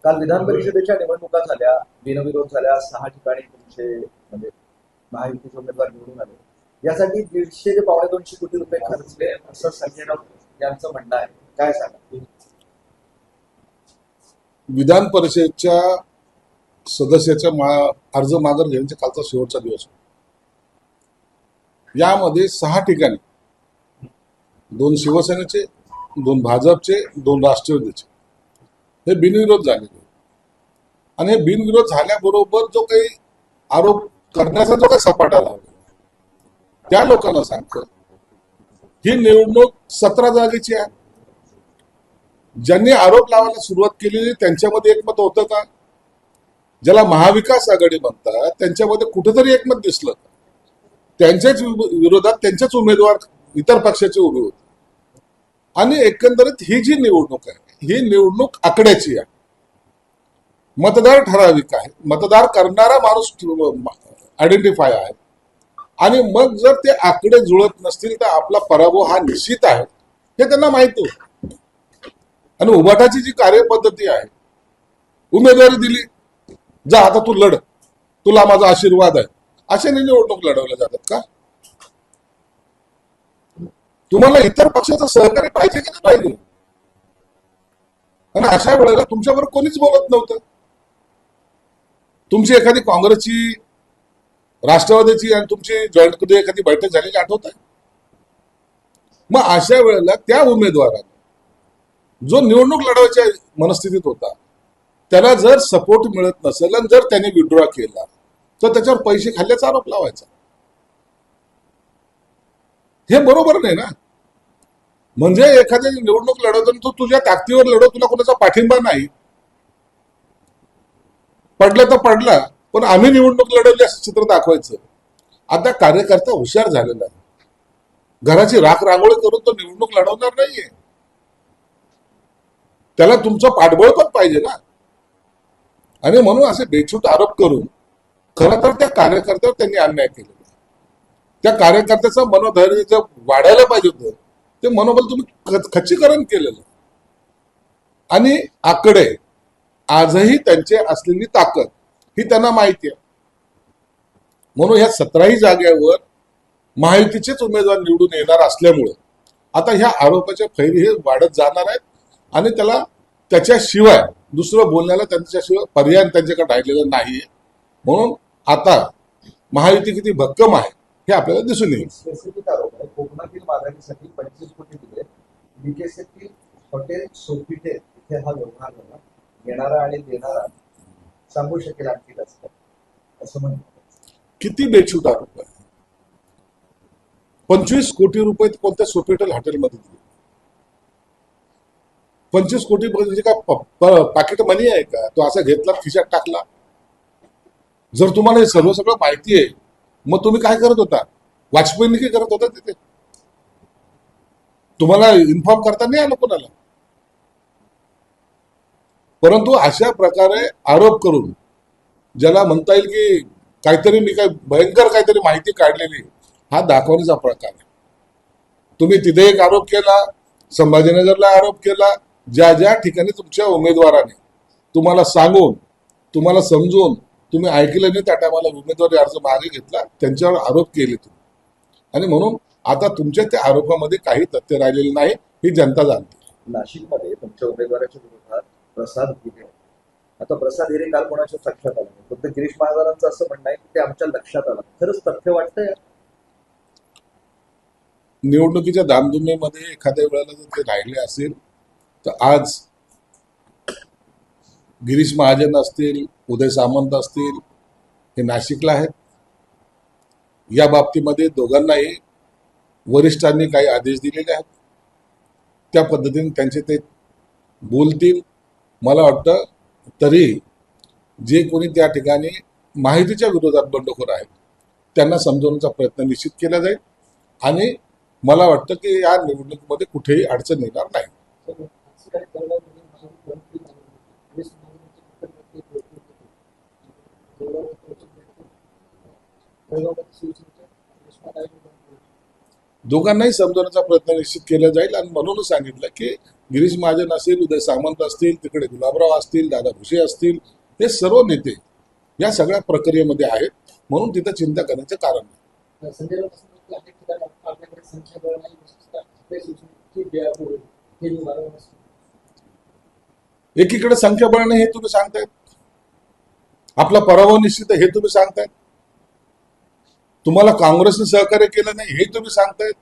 काल विधान परिषदेच्या निवडणुका झाल्या, बिनविरोध झाल्या, 6 ठिकाणी तुमचे म्हणजे महायुतीचे उमेदवार निवडून आले. यासाठी 150 ते पावणे 200 कोटी रुपये खर्चले असं संजय राऊत यांचं म्हणणं आहे. काय सांगा? विधान परिषदेच्या सदस्याचा अर्ज माघार घेण्याचा कालचा शेवटचा दिवस होता. यामध्ये 6 ठिकाणी 2 शिवसेनेचे, 2 भाजपचे, 2 राष्ट्रवादीचे हे बिनविरोध झालेले. आणि हे बिनविरोध झाल्याबरोबर जो काही आरोप करण्याचा जो काही सपाटा लावला, त्या लोकांना सांगतो ही निवडणूक 17 जागेची आहे. ज्यांनी आरोप लावायला सुरुवात केलेली त्यांच्यामध्ये एकमत होतं का? ज्याला महाविकास आघाडी म्हणतात त्यांच्यामध्ये कुठेतरी एकमत दिसलं. त्यांच्याच विरोधात त्यांचेच उमेदवार इतर पक्षाचे उभे होते. आणि एकंदरीत ही जी निवडणूक आहे ही निवडणूक आकड्याची आहे. मतदार ठराविक आहे. मतदार करणारा माणूस आयडेंटिफाय आहे. आणि मग जर ते आकडे जुळत नसतील तर आपला पराभव हा निश्चित आहे हे त्यांना माहिती होतं. आणि उभाटाची जी कार्यपद्धती आहे, उमेदवारी दिली, जा आता तू लढ, तुला माझा आशीर्वाद आहे, अशाने निवडणूक लढवल्या जातात का? तुम्हाला इतर पक्षाचं सहकार्य पाहिजे की नाही पाहिजे? आणि अशा वेळेला तुमच्यावर कोणीच बोलत नव्हतं. तुमची एखादी काँग्रेसची, राष्ट्रवादीची आणि तुमची जॉईंट कधी एखादी बैठक झालेली आठवत आहे? मग अशा वेळेला त्या उमेदवाराने जो निवडणूक लढवायच्या मनस्थितीत होता त्याला जर सपोर्ट मिळत नसेल आणि जर त्याने विड्रॉ केला तर त्याच्यावर पैसे खाल्ल्याचा आरोप लावायचा. हे बरोबर नाही ना. म्हणजे एखाद्या निवडणूक लढवताना तू तुझ्या ताकदीवर लढव, तुला कोणाचा पाठिंबा नाही, पडलं तर पडला, पण आम्ही निवडणूक लढवली असं चित्र दाखवायचं. आता कार्यकर्ता हुशार झालेला आहे. घराची राख रांगोळी करून तो निवडणूक लढवणार नाहीये. त्याला तुमचं पाठबळ पण पाहिजे ना. आणि म्हणून असे बेछूट आरोप करून खरं तर त्या कार्यकर्त्यावर त्यांनी अन्याय केलेला. त्या कार्यकर्त्याचं मनोधैर्य जर वाढायला पाहिजे होतं ते मनोबल तुम्ही खच्चीकरण केलेलं. आणि आकडे आजही त्यांचे असलेली ताकद ही त्यांना माहिती आहे. म्हणून ह्या 17ही जागेवर महायुतीचेच उमेदवार निवडून येणार असल्यामुळे आता ह्या आरोपाच्या फैरी हे वाढत जाणार आहेत. आणि त्याच्याशिवाय दुसरं बोलण्याला त्यांच्याशिवाय पर्याय त्यांच्याकडे राहिलेला नाहीये. म्हणून आता महायुती किती भक्कम आहे हे आपल्याला दिसून येईल. स्पेसिफिक आरोप आहे. कोकणातील मागणीसाठी 25 कोटी दिले. बीकेसीतील हॉटेल सोफिटे इथे हा व्यवहार झाला. घेणारा आणि देणारा सांगू शकेल आणखी जास्त असं म्हणतात. किती बेछूट आरोप आहे. 25 कोटी रुपये कोणत्या सोफिटेल हॉटेलमध्ये दिले? 25 कोटी म्हणजे का पाकिट मनी आहे का? तो असा घेतला खिशात टाकला? जर तुम्हाला हे सगळं माहिती आहे मग तुम्ही काय करत होता? वाजपेयींनी करत होता तिथे? तुम्हाला इन्फॉर्म करता नाही आलं कोणाला? परंतु अशा प्रकारे आरोप करून ज्याला म्हणता येईल की काहीतरी मी काय भयंकर काहीतरी माहिती काढलेली, हा दाखवण्याचा प्रकार आहे. तुम्ही तिथे एक आरोप केला, संभाजीनगरला आरोप केला. ज्या ज्या ठिकाणी तुमच्या उमेदवाराने तुम्हाला सांगून, तुम्हाला समजून तुम्ही ऐकलं नाही त्या टायमाला उमेदवारी अर्ज मागे घेतला, त्यांच्यावर आरोप केले तुम्ही. आणि म्हणून आता तुमच्या त्या आरोपामध्ये काही तथ्य राहिलेले नाही ही जनता जाणते. नाशिकमध्ये तुमच्या उमेदवाराच्या विरोधात प्रसाद हिरे. आता प्रसाद हिरे काल कोणाच्या लक्षात आलं नाही. फक्त गिरीश महाजनांचं असं म्हणणं आहे की ते आमच्या लक्षात आलं. खरंच तथ्य वाटतंय? निवडणुकीच्या धामधुमीमध्ये एखाद्या वेळेला जर ते राहिले असेल तर आज गिरीश महाजन असतील, उदय सामंत असतील, हे नाशिकला आहेत. या बाबतीमध्ये दोघांनाही वरिष्ठांनी काही आदेश दिलेले आहेत. त्या पद्धतीने त्यांचे ते बोलतील. मला वाटतं तरी जे कोणी त्या ठिकाणी माहितीच्या विरोधात बंडखोर आहेत त्यांना समजवण्याचा प्रयत्न निश्चित केला जाईल. आणि मला वाटतं की या निवडणुकीमध्ये कुठेही अडचण येणार नाही. दोघांनाही समजवण्याचा प्रयत्न निश्चित केला जाईल. आणि म्हणूनच सांगितलं की गिरीश महाजन असेल, उदय सामंत असतील, तिकडे गुलाबराव असतील, दादा भुसे असतील, हे सर्व नेते या सगळ्या प्रक्रियेमध्ये आहेत. म्हणून तिथं चिंता करण्याचं कारण नाही. संजय राऊत असं म्हणतात की अनेक ठिकाणी आपल्याकडे संख्याबळ नाही, विशेषतः आपल्या सूचनेची हे निवारण असतं. एकीकडे संख्याबळ नाही हे तुम्ही सांगतायत, आपला पराभव निश्चित आहे हे तुम्ही सांगतायत, तुम्हाला काँग्रेसने सहकार्य केलं नाही हे तुम्ही सांगतायत,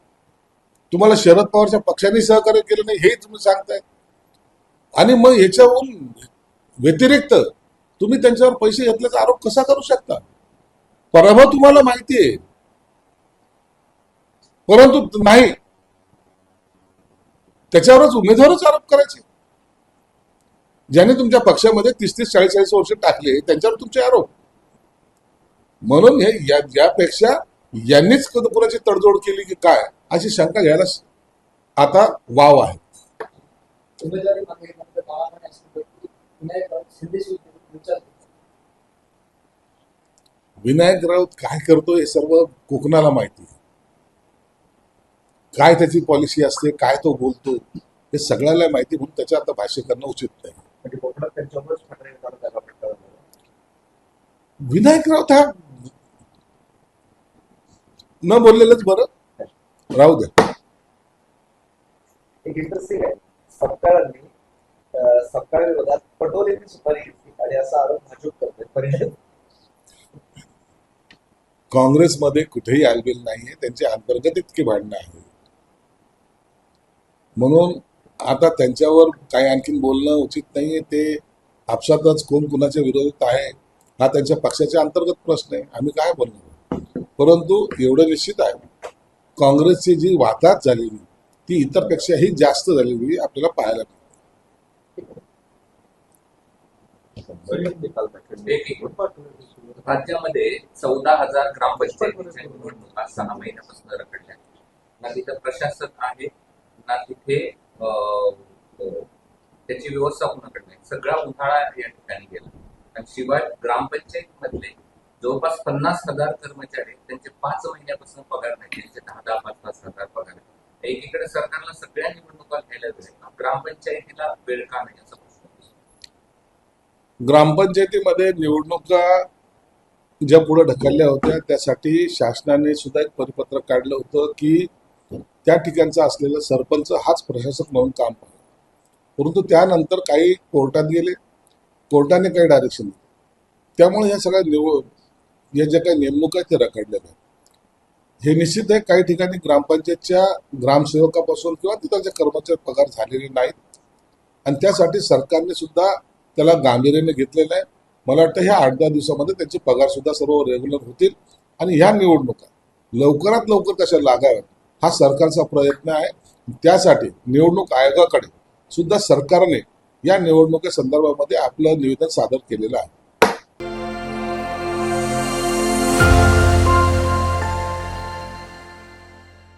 तुम्हाला शरद पवारच्या पक्षाने सहकार्य केलं नाही हे तुम्ही सांगतायत, आणि मग याच्याहून व्यतिरिक्त तुम्ही त्यांच्यावर पैसे घेतल्याचा आरोप कसा करू शकता? पराभव तुम्हाला माहिती आहे, परंतु नाही त्याच्यावरच उमेदवारच आरोप करायचे. ज्याने तुमच्या पक्षामध्ये 30-30, 40-40 वर्ष टाकले त्यांच्यावर तुमचे आरोप. म्हणून हे यापेक्षा यांनीच कुणाची तडजोड केली की काय अशी शंका घ्यायला आता वाव आहे. उमेदवारी मागे बाळासाहेब असं म्हणतात की विनायक राऊत शिंदेशी विचार करतात. विनायक राऊत काय करतो हे सर्व कोकणाला माहिती आहे. काय त्याची पॉलिसी असते, काय तो बोलतो हे सगळ्याला माहिती, म्हणून त्याच्या आता भाष्य करणं उचित नाही. म्हणजे कोकणात त्यांच्यावरच ठाकरे जागा पडतात. विनायक राऊत हा न बोललेलंच बरं, राहू द्या. एक इंटरेस्टिंग आहे, सपकाळांनी सपकाळ विरोधात पटोलेंनी सुपारी घेतली आणि असा आरोप भाजप करते. परिणाम काँग्रेसमध्ये कुठेही आलबेल नाहीये, त्यांचे अंतर्गत इतके भांडणं आहे. म्हणून आता त्यांच्यावर काही आणखीन बोलणं उचित नाहीये. ते आपसातच कोण कुणाच्या विरोधात आहे हा त्यांच्या पक्षाच्या अंतर्गत प्रश्न आहे, आम्ही काय बोलणार. परंतु एवढं निश्चित आहे, काँग्रेसची जी वाताहत झालेली ती इतरपेक्षाही जास्त झालेली आपल्याला पाहायला राज्यामध्ये 14,000 ग्रामपंचायतीच्या निवडणुका 6 महिन्यापासून रखडल्या. ना तिथं प्रशासक आहे, ना तिथे त्याची व्यवस्था कोणाकडे नाही. सगळा उन्हाळा या ठिकाणी गेला. आणि शिवाय ग्रामपंचायतीमधले जवळपास 50,000 कर्मचारी त्यांचे 5 महिन्यापासून पगार नाही, त्यांचे 10-10, 5-5 हजार पगार आहे. एकीकडे सरकारला सगळ्या निवडणुका घ्यायला वेळ, ग्रामपंचायतीला वेळ का नाही असा प्रश्न दिसतो. ग्रामपंचायतीमध्ये निवडणुका ज्या पुढे ढकलल्या होत्या त्यासाठी शासनाने सुद्धा एक परिपत्रक काढलं होतं की त्या ठिकाणचा असलेला सरपंच हाच प्रशासक म्हणून काम पाहिजे. परंतु त्यानंतर काही कोर्टात गेले, कोर्टाने काही डायरेक्शन दिले, त्यामुळे ह्या सगळ्या या ज्या काही नेमणुका आहेत त्या रखडलेल्या आहेत. हे निश्चित आहे, काही ठिकाणी ग्रामपंचायतच्या ग्रामसेवकापासून किंवा तिथलच्या कर्मचारी पगार झालेले नाहीत आणि त्यासाठी सरकारने सुद्धा त्याला गांभीर्याने घेतलेलं आहे. मला वाटतं ह्या 8-10 दिवसामध्ये त्यांचे पगार सुद्धा सर्व रेग्युलर होतील आणि ह्या निवडणुका लवकरात लवकर कशा लागाव्यात हा सरकारचा प्रयत्न आहे. त्यासाठी निवडणूक आयोगाकडे सुद्धा सरकारने या निवडणुकीसंदर्भामध्ये आपलं निवेदन सादर केलेलं आहे.